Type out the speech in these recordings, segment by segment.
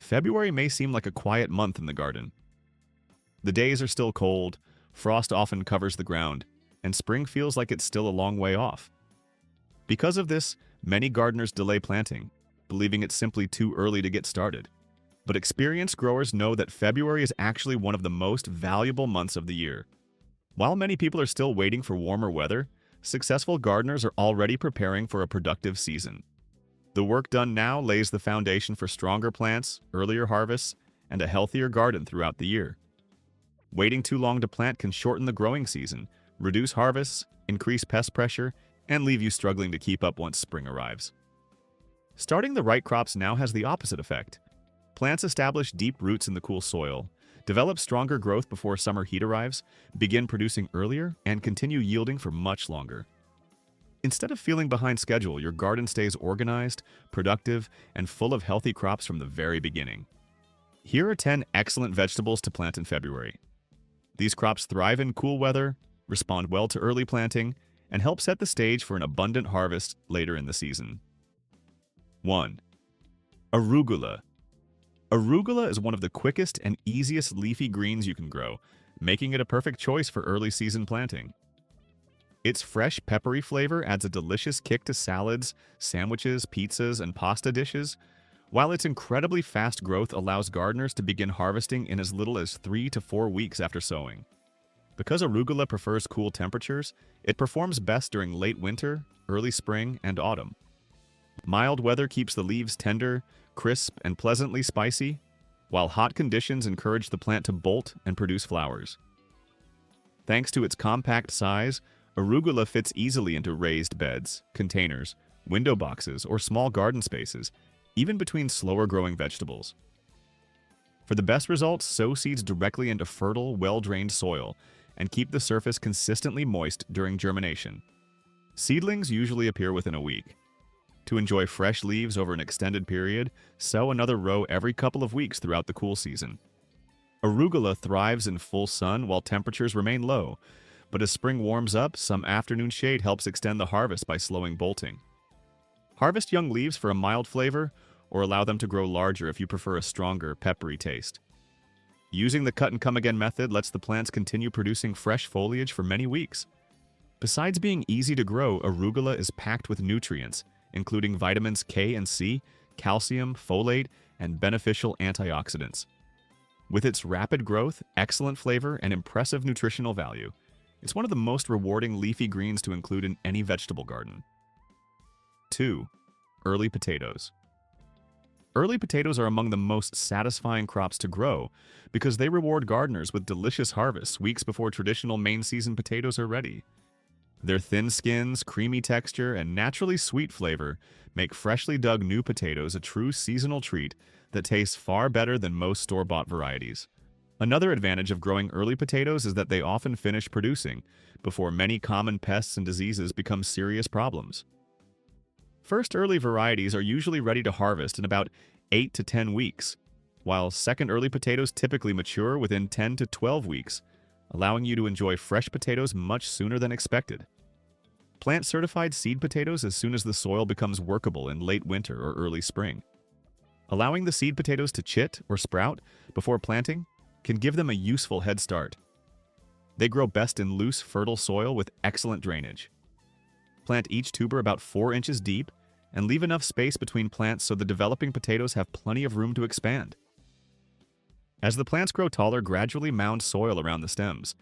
February may seem like a quiet month in the garden. The days are still cold, frost often covers the ground, and spring feels like it's still a long way off. Because of this, many gardeners delay planting, believing it's simply too early to get started. But experienced growers know that February is actually one of the most valuable months of the year. While many people are still waiting for warmer weather, successful gardeners are already preparing for a productive season. The work done now lays the foundation for stronger plants, earlier harvests, and a healthier garden throughout the year. Waiting too long to plant can shorten the growing season, reduce harvests, increase pest pressure, and leave you struggling to keep up once spring arrives. Starting the right crops now has the opposite effect. Plants establish deep roots in the cool soil, develop stronger growth before summer heat arrives, begin producing earlier, and continue yielding for much longer. Instead of feeling behind schedule, your garden stays organized, productive, and full of healthy crops from the very beginning. Here are 10 excellent vegetables to plant in February. These crops thrive in cool weather, respond well to early planting, and help set the stage for an abundant harvest later in the season. 1. Arugula. Arugula is one of the quickest and easiest leafy greens you can grow, making it a perfect choice for early season planting. Its fresh, peppery flavor adds a delicious kick to salads, sandwiches, pizzas, and pasta dishes, while its incredibly fast growth allows gardeners to begin harvesting in as little as 3 to 4 weeks after sowing. Because arugula prefers cool temperatures, it performs best during late winter, early spring, and autumn. Mild weather keeps the leaves tender, crisp, and pleasantly spicy, while hot conditions encourage the plant to bolt and produce flowers. Thanks to its compact size, arugula fits easily into raised beds, containers, window boxes, or small garden spaces, even between slower-growing vegetables. For the best results, sow seeds directly into fertile, well-drained soil and keep the surface consistently moist during germination. Seedlings usually appear within a week. To enjoy fresh leaves over an extended period, sow another row every couple of weeks throughout the cool season. Arugula thrives in full sun while temperatures remain low, but as spring warms up, some afternoon shade helps extend the harvest by slowing bolting. Harvest young leaves for a mild flavor, or allow them to grow larger if you prefer a stronger, peppery taste. Using the cut-and-come-again method lets the plants continue producing fresh foliage for many weeks. Besides being easy to grow, arugula is packed with nutrients, including vitamins K and C, calcium, folate, and beneficial antioxidants. With its rapid growth, excellent flavor, and impressive nutritional value, it's one of the most rewarding leafy greens to include in any vegetable garden. 2. Early potatoes. Early potatoes are among the most satisfying crops to grow because they reward gardeners with delicious harvests weeks before traditional main-season potatoes are ready. Their thin skins, creamy texture, and naturally sweet flavor make freshly dug new potatoes a true seasonal treat that tastes far better than most store-bought varieties. Another advantage of growing early potatoes is that they often finish producing before many common pests and diseases become serious problems. First early varieties are usually ready to harvest in about 8 to 10 weeks, while second early potatoes typically mature within 10 to 12 weeks, allowing you to enjoy fresh potatoes much sooner than expected. Plant certified seed potatoes as soon as the soil becomes workable in late winter or early spring. Allowing the seed potatoes to chit or sprout before planting can give them a useful head start. They grow best in loose, fertile soil with excellent drainage. Plant each tuber about 4 inches deep and leave enough space between plants so the developing potatoes have plenty of room to expand. As the plants grow taller, gradually mound soil around the stems.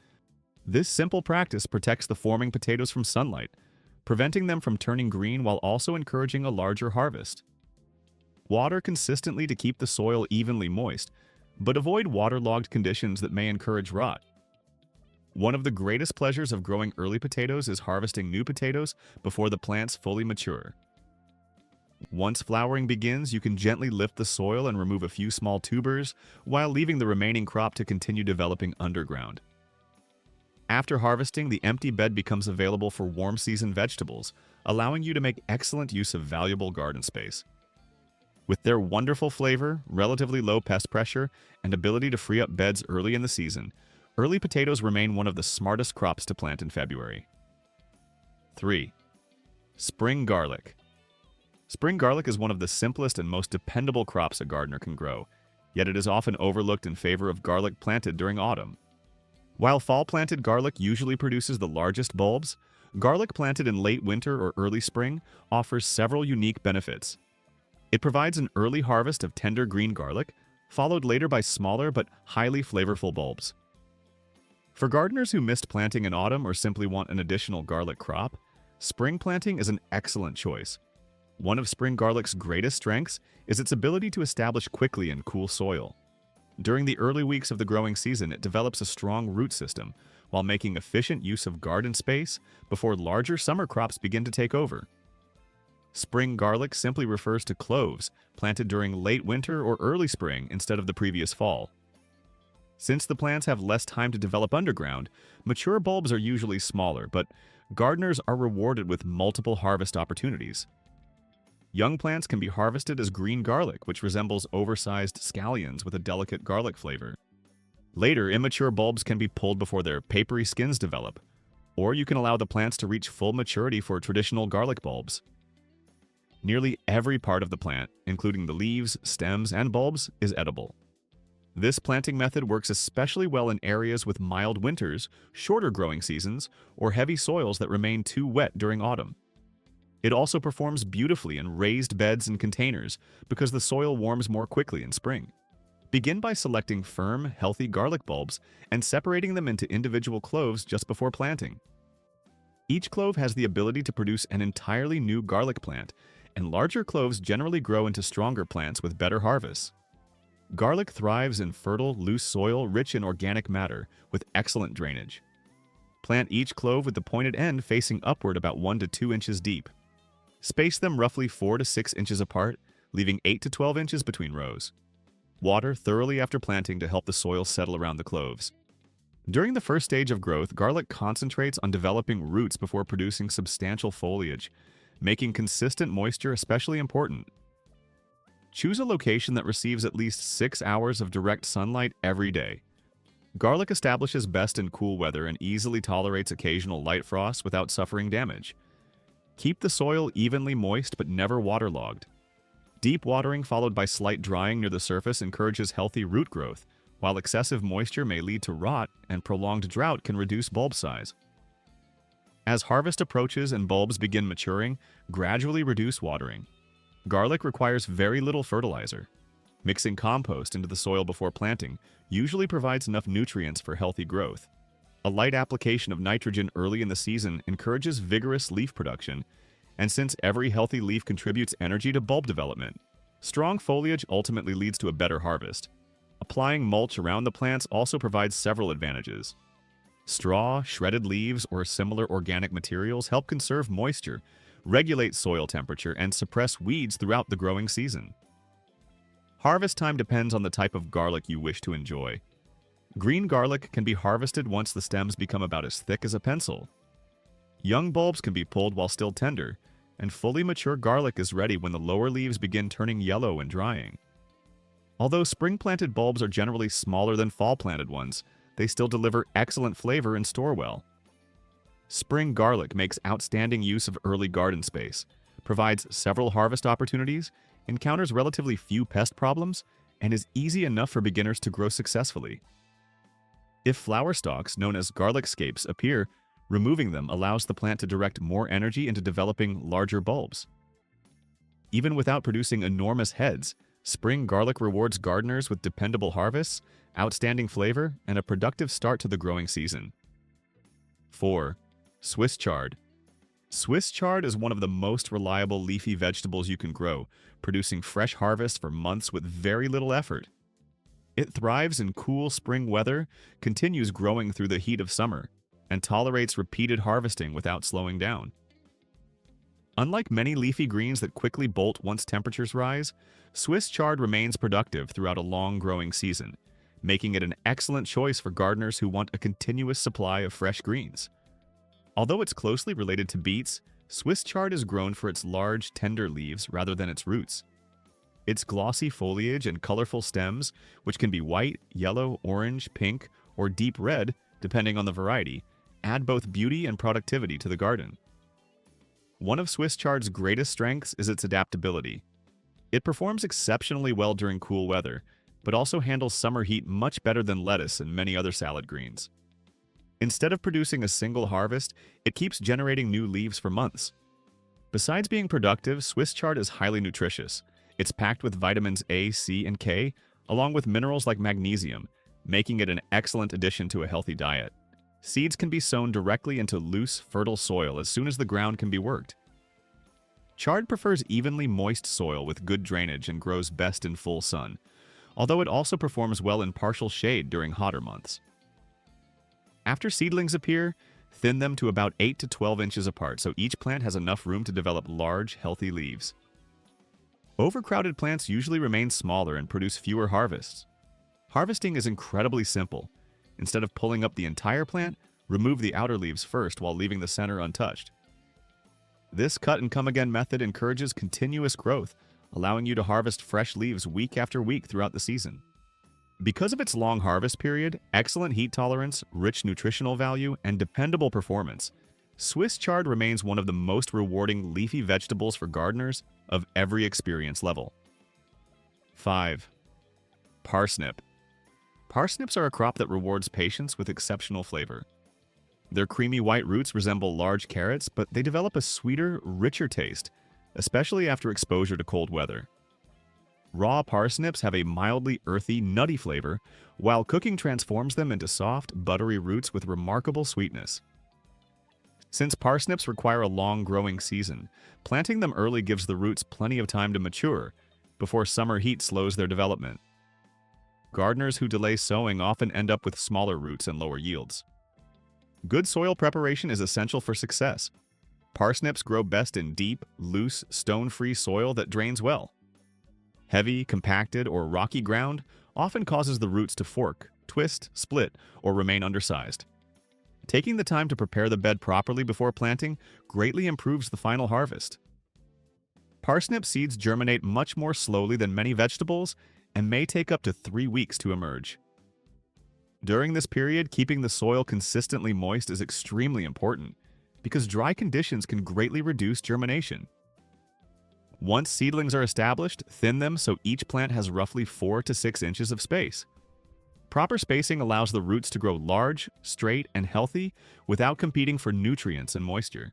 This simple practice protects the forming potatoes from sunlight, preventing them from turning green while also encouraging a larger harvest. Water consistently to keep the soil evenly moist, but avoid waterlogged conditions that may encourage rot. One of the greatest pleasures of growing early potatoes is harvesting new potatoes before the plants fully mature. Once flowering begins, you can gently lift the soil and remove a few small tubers while leaving the remaining crop to continue developing underground. After harvesting, the empty bed becomes available for warm season vegetables, allowing you to make excellent use of valuable garden space. With their wonderful flavor, relatively low pest pressure, and ability to free up beds early in the season, early potatoes remain one of the smartest crops to plant in February. 3. Spring garlic. Spring garlic is one of the simplest and most dependable crops a gardener can grow, yet it is often overlooked in favor of garlic planted during autumn. While fall-planted garlic usually produces the largest bulbs, garlic planted in late winter or early spring offers several unique benefits. It provides an early harvest of tender green garlic, followed later by smaller but highly flavorful bulbs. For gardeners who missed planting in autumn or simply want an additional garlic crop, spring planting is an excellent choice. One of spring garlic's greatest strengths is its ability to establish quickly in cool soil. During the early weeks of the growing season, it develops a strong root system while making efficient use of garden space before larger summer crops begin to take over. Spring garlic simply refers to cloves planted during late winter or early spring instead of the previous fall. Since the plants have less time to develop underground, mature bulbs are usually smaller, but gardeners are rewarded with multiple harvest opportunities. Young plants can be harvested as green garlic, which resembles oversized scallions with a delicate garlic flavor. Later, immature bulbs can be pulled before their papery skins develop, or you can allow the plants to reach full maturity for traditional garlic bulbs. Nearly every part of the plant, including the leaves, stems, and bulbs, is edible. This planting method works especially well in areas with mild winters, shorter growing seasons, or heavy soils that remain too wet during autumn. It also performs beautifully in raised beds and containers because the soil warms more quickly in spring. Begin by selecting firm, healthy garlic bulbs and separating them into individual cloves just before planting. Each clove has the ability to produce an entirely new garlic plant, and larger cloves generally grow into stronger plants with better harvests. Garlic thrives in fertile, loose soil rich in organic matter with excellent drainage. Plant each clove with the pointed end facing upward about 1 to 2 inches deep. Space them roughly 4 to 6 inches apart, leaving 8 to 12 inches between rows. Water thoroughly after planting to help the soil settle around the cloves. During the first stage of growth, garlic concentrates on developing roots before producing substantial foliage, making consistent moisture especially important. Choose a location that receives at least 6 hours of direct sunlight every day. Garlic establishes best in cool weather and easily tolerates occasional light frost without suffering damage. Keep the soil evenly moist but never waterlogged. Deep watering followed by slight drying near the surface encourages healthy root growth, while excessive moisture may lead to rot and prolonged drought can reduce bulb size. As harvest approaches and bulbs begin maturing, gradually reduce watering. Garlic requires very little fertilizer. Mixing compost into the soil before planting usually provides enough nutrients for healthy growth. A light application of nitrogen early in the season encourages vigorous leaf production, and since every healthy leaf contributes energy to bulb development, strong foliage ultimately leads to a better harvest. Applying mulch around the plants also provides several advantages. Straw, shredded leaves, or similar organic materials help conserve moisture, regulate soil temperature, and suppress weeds throughout the growing season. Harvest time depends on the type of garlic you wish to enjoy. Green garlic can be harvested once the stems become about as thick as a pencil. Young bulbs can be pulled while still tender, and fully mature garlic is ready when the lower leaves begin turning yellow and drying. Although spring-planted bulbs are generally smaller than fall-planted ones, they still deliver excellent flavor and store well. Spring garlic makes outstanding use of early garden space, provides several harvest opportunities, encounters relatively few pest problems, and is easy enough for beginners to grow successfully. If flower stalks, known as garlic scapes, appear, removing them allows the plant to direct more energy into developing larger bulbs. Even without producing enormous heads, spring garlic rewards gardeners with dependable harvests, outstanding flavor, and a productive start to the growing season. 4. Swiss chard. Swiss chard is one of the most reliable leafy vegetables you can grow, producing fresh harvests for months with very little effort. It thrives in cool spring weather, continues growing through the heat of summer, and tolerates repeated harvesting without slowing down. Unlike many leafy greens that quickly bolt once temperatures rise, Swiss chard remains productive throughout a long growing season, making it an excellent choice for gardeners who want a continuous supply of fresh greens. Although it's closely related to beets, Swiss chard is grown for its large, tender leaves rather than its roots. Its glossy foliage and colorful stems, which can be white, yellow, orange, pink, or deep red, depending on the variety, add both beauty and productivity to the garden. One of Swiss chard's greatest strengths is its adaptability. It performs exceptionally well during cool weather, but also handles summer heat much better than lettuce and many other salad greens. Instead of producing a single harvest, it keeps generating new leaves for months. Besides being productive, Swiss chard is highly nutritious. It's packed with vitamins A, C, and K, along with minerals like magnesium, making it an excellent addition to a healthy diet. Seeds can be sown directly into loose, fertile soil as soon as the ground can be worked. Chard prefers evenly moist soil with good drainage and grows best in full sun, although it also performs well in partial shade during hotter months. After seedlings appear, thin them to about 8 to 12 inches apart so each plant has enough room to develop large, healthy leaves. Overcrowded plants usually remain smaller and produce fewer harvests. Harvesting is incredibly simple. Instead of pulling up the entire plant, remove the outer leaves first while leaving the center untouched. This cut-and-come-again method encourages continuous growth, allowing you to harvest fresh leaves week after week throughout the season. Because of its long harvest period, excellent heat tolerance, rich nutritional value, and dependable performance, Swiss chard remains one of the most rewarding leafy vegetables for gardeners of every experience level. 5. Parsnip. Parsnips are a crop that rewards patience with exceptional flavor. Their creamy white roots resemble large carrots, but they develop a sweeter, richer taste, especially after exposure to cold weather. Raw parsnips have a mildly earthy, nutty flavor, while cooking transforms them into soft, buttery roots with remarkable sweetness. Since parsnips require a long growing season, planting them early gives the roots plenty of time to mature before summer heat slows their development. Gardeners who delay sowing often end up with smaller roots and lower yields. Good soil preparation is essential for success. Parsnips grow best in deep, loose, stone-free soil that drains well. Heavy, compacted, or rocky ground often causes the roots to fork, twist, split, or remain undersized. Taking the time to prepare the bed properly before planting greatly improves the final harvest. Parsnip seeds germinate much more slowly than many vegetables and may take up to 3 weeks to emerge. During this period, keeping the soil consistently moist is extremely important because dry conditions can greatly reduce germination. Once seedlings are established, thin them so each plant has roughly 4 to 6 inches of space. Proper spacing allows the roots to grow large, straight, and healthy without competing for nutrients and moisture.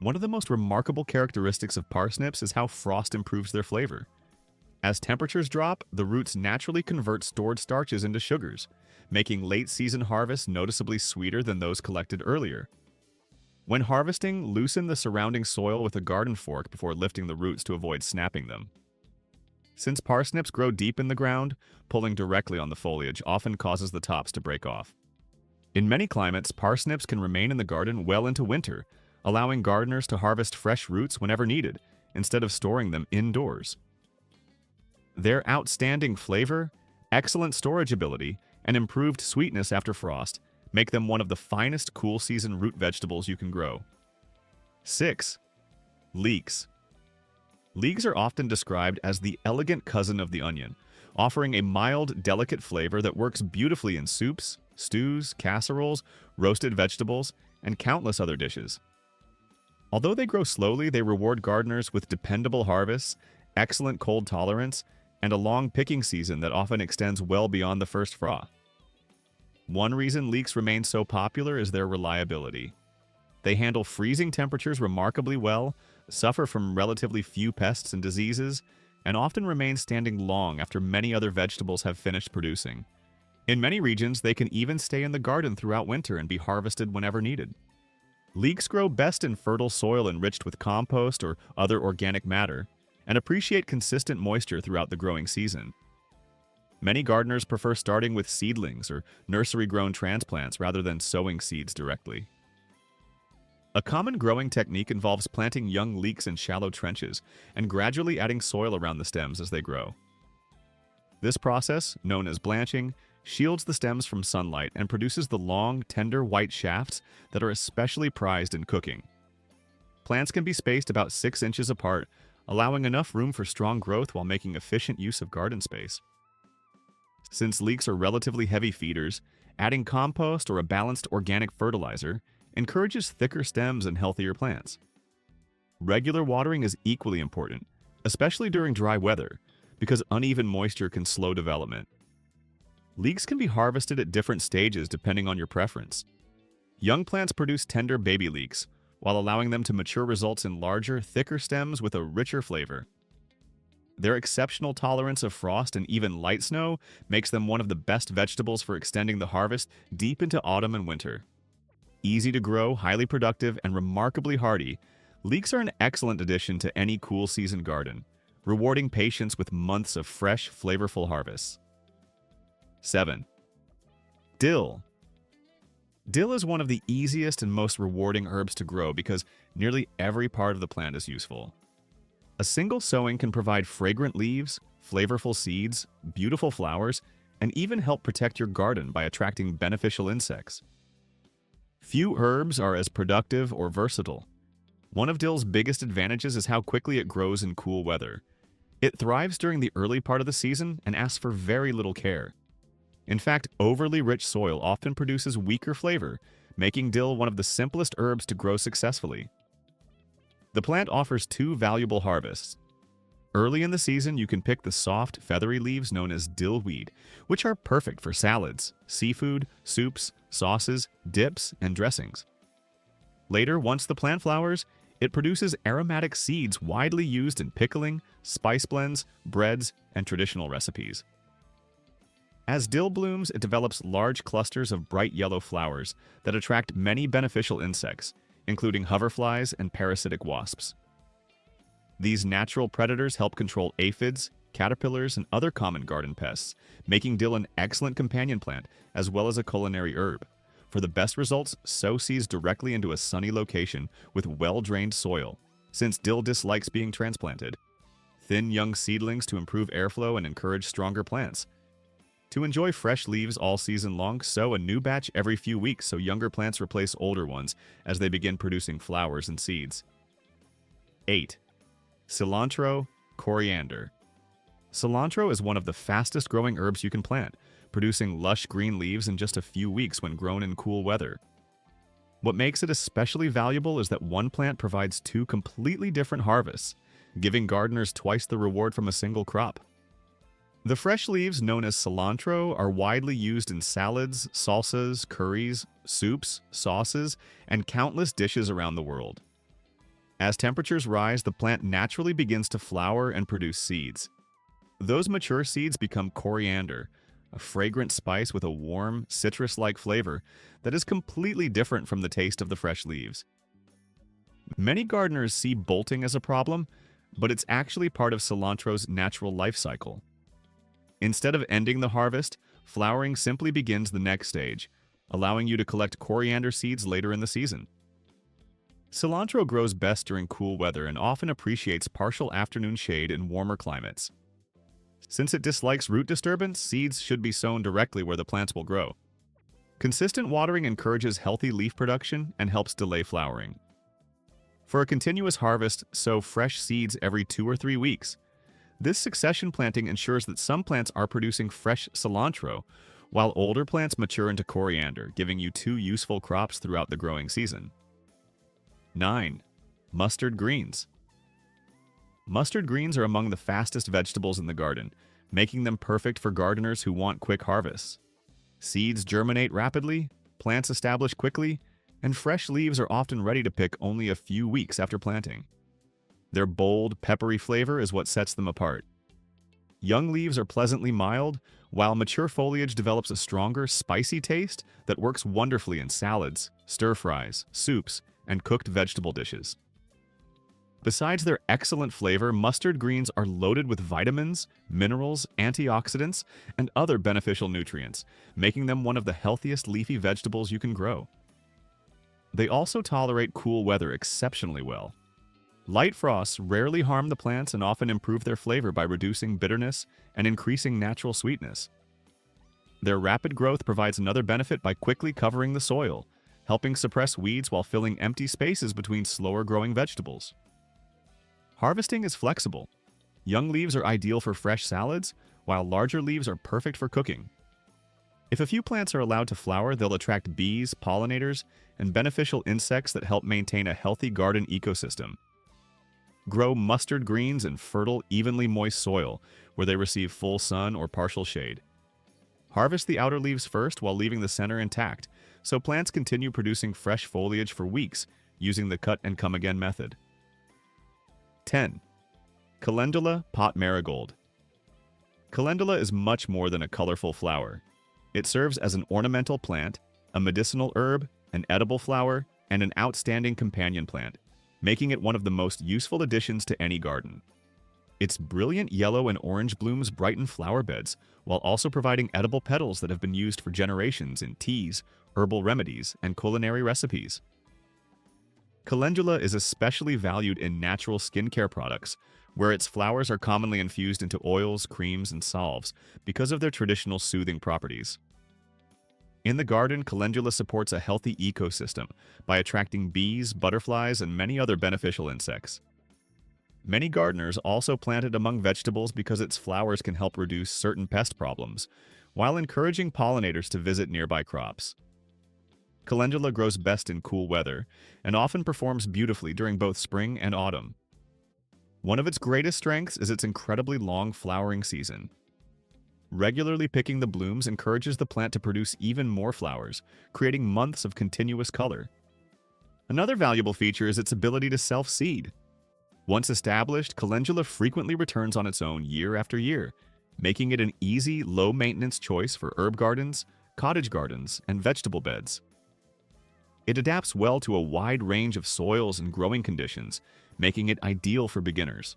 One of the most remarkable characteristics of parsnips is how frost improves their flavor. As temperatures drop, the roots naturally convert stored starches into sugars, making late-season harvests noticeably sweeter than those collected earlier. When harvesting, loosen the surrounding soil with a garden fork before lifting the roots to avoid snapping them. Since parsnips grow deep in the ground, pulling directly on the foliage often causes the tops to break off. In many climates, parsnips can remain in the garden well into winter, allowing gardeners to harvest fresh roots whenever needed, instead of storing them indoors. Their outstanding flavor, excellent storage ability, and improved sweetness after frost make them one of the finest cool-season root vegetables you can grow. 6. Leeks. Leeks are often described as the elegant cousin of the onion, offering a mild, delicate flavor that works beautifully in soups, stews, casseroles, roasted vegetables, and countless other dishes. Although they grow slowly, they reward gardeners with dependable harvests, excellent cold tolerance, and a long picking season that often extends well beyond the first frost. One reason leeks remain so popular is their reliability. They handle freezing temperatures remarkably well, suffer from relatively few pests and diseases, and often remain standing long after many other vegetables have finished producing. In many regions, they can even stay in the garden throughout winter and be harvested whenever needed. Leeks grow best in fertile soil enriched with compost or other organic matter, and appreciate consistent moisture throughout the growing season. Many gardeners prefer starting with seedlings or nursery-grown transplants rather than sowing seeds directly. A common growing technique involves planting young leeks in shallow trenches and gradually adding soil around the stems as they grow. This process, known as blanching, shields the stems from sunlight and produces the long, tender white shafts that are especially prized in cooking. Plants can be spaced about 6 inches apart, allowing enough room for strong growth while making efficient use of garden space. Since leeks are relatively heavy feeders, adding compost or a balanced organic fertilizer encourages thicker stems and healthier plants. Regular watering is equally important, especially during dry weather, because uneven moisture can slow development. Leeks can be harvested at different stages depending on your preference. Young plants produce tender baby leeks, while allowing them to mature results in larger, thicker stems with a richer flavor. Their exceptional tolerance of frost and even light snow makes them one of the best vegetables for extending the harvest deep into autumn and winter. Easy to grow, highly productive, and remarkably hardy, leeks are an excellent addition to any cool season garden, rewarding patience with months of fresh, flavorful harvests. 7. Dill. Dill is one of the easiest and most rewarding herbs to grow because nearly every part of the plant is useful. A single sowing can provide fragrant leaves, flavorful seeds, beautiful flowers, and even help protect your garden by attracting beneficial insects. Few herbs are as productive or versatile. One of dill's biggest advantages is how quickly it grows in cool weather. It thrives during the early part of the season and asks for very little care. In fact, overly rich soil often produces weaker flavor, making dill one of the simplest herbs to grow successfully. The plant offers two valuable harvests. Early in the season, you can pick the soft, feathery leaves known as dillweed, which are perfect for salads, seafood, soups, sauces, dips, and dressings. Later, once the plant flowers, it produces aromatic seeds widely used in pickling, spice blends, breads, and traditional recipes. As dill blooms, it develops large clusters of bright yellow flowers that attract many beneficial insects, including hoverflies and parasitic wasps. These natural predators help control aphids, caterpillars, and other common garden pests, making dill an excellent companion plant as well as a culinary herb. For the best results, sow seeds directly into a sunny location with well-drained soil, since dill dislikes being transplanted. Thin young seedlings to improve airflow and encourage stronger plants. To enjoy fresh leaves all season long, sow a new batch every few weeks so younger plants replace older ones as they begin producing flowers and seeds. 8. Cilantro, coriander. Cilantro is one of the fastest growing herbs you can plant, producing lush green leaves in just a few weeks when grown in cool weather. What makes it especially valuable is that one plant provides two completely different harvests, giving gardeners twice the reward from a single crop. The fresh leaves, known as cilantro, are widely used in salads, salsas, curries, soups, sauces, and countless dishes around the world. As temperatures rise, the plant naturally begins to flower and produce seeds. Those mature seeds become coriander, a fragrant spice with a warm, citrus-like flavor that is completely different from the taste of the fresh leaves. Many gardeners see bolting as a problem, but it's actually part of cilantro's natural life cycle. Instead of ending the harvest, flowering simply begins the next stage, allowing you to collect coriander seeds later in the season. Cilantro grows best during cool weather and often appreciates partial afternoon shade in warmer climates. Since it dislikes root disturbance, seeds should be sown directly where the plants will grow. Consistent watering encourages healthy leaf production and helps delay flowering. For a continuous harvest, sow fresh seeds every 2 or 3 weeks. This succession planting ensures that some plants are producing fresh cilantro, while older plants mature into coriander, giving you 2 useful crops throughout the growing season. 9. Mustard greens. Mustard greens are among the fastest vegetables in the garden, making them perfect for gardeners who want quick harvests. Seeds germinate rapidly, plants establish quickly, and fresh leaves are often ready to pick only a few weeks after planting. Their bold, peppery flavor is what sets them apart. Young leaves are pleasantly mild, while mature foliage develops a stronger, spicy taste that works wonderfully in salads, stir-fries, soups, and cooked vegetable dishes. Besides their excellent flavor, mustard greens are loaded with vitamins, minerals, antioxidants, and other beneficial nutrients, making them one of the healthiest leafy vegetables you can grow. They also tolerate cool weather exceptionally well. Light frosts rarely harm the plants and often improve their flavor by reducing bitterness and increasing natural sweetness. Their rapid growth provides another benefit by quickly covering the soil, helping suppress weeds while filling empty spaces between slower-growing vegetables. Harvesting is flexible. Young leaves are ideal for fresh salads, while larger leaves are perfect for cooking. If a few plants are allowed to flower, they'll attract bees, pollinators, and beneficial insects that help maintain a healthy garden ecosystem. Grow mustard greens in fertile, evenly moist soil where they receive full sun or partial shade. Harvest the outer leaves first while leaving the center intact, so plants continue producing fresh foliage for weeks using the cut and come again method. 10. Calendula pot marigold. Calendula is much more than a colorful flower. It serves as an ornamental plant, a medicinal herb, an edible flower, and an outstanding companion plant, making it one of the most useful additions to any garden. Its brilliant yellow and orange blooms brighten flower beds, while also providing edible petals that have been used for generations in teas, herbal remedies, and culinary recipes. Calendula is especially valued in natural skincare products, where its flowers are commonly infused into oils, creams, and salves because of their traditional soothing properties. In the garden, calendula supports a healthy ecosystem by attracting bees, butterflies, and many other beneficial insects. Many gardeners also plant it among vegetables because its flowers can help reduce certain pest problems, while encouraging pollinators to visit nearby crops. Calendula grows best in cool weather and often performs beautifully during both spring and autumn. One of its greatest strengths is its incredibly long flowering season. Regularly picking the blooms encourages the plant to produce even more flowers, creating months of continuous color. Another valuable feature is its ability to self-seed. Once established, calendula frequently returns on its own year after year, making it an easy, low-maintenance choice for herb gardens, cottage gardens, and vegetable beds. It adapts well to a wide range of soils and growing conditions, making it ideal for beginners.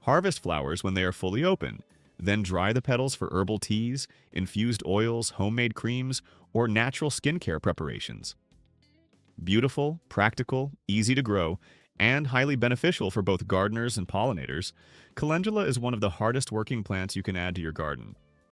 Harvest flowers when they are fully open, then dry the petals for herbal teas, infused oils, homemade creams, or natural skincare preparations. Beautiful, practical, easy to grow, and highly beneficial for both gardeners and pollinators, calendula is one of the hardest working plants you can add to your garden.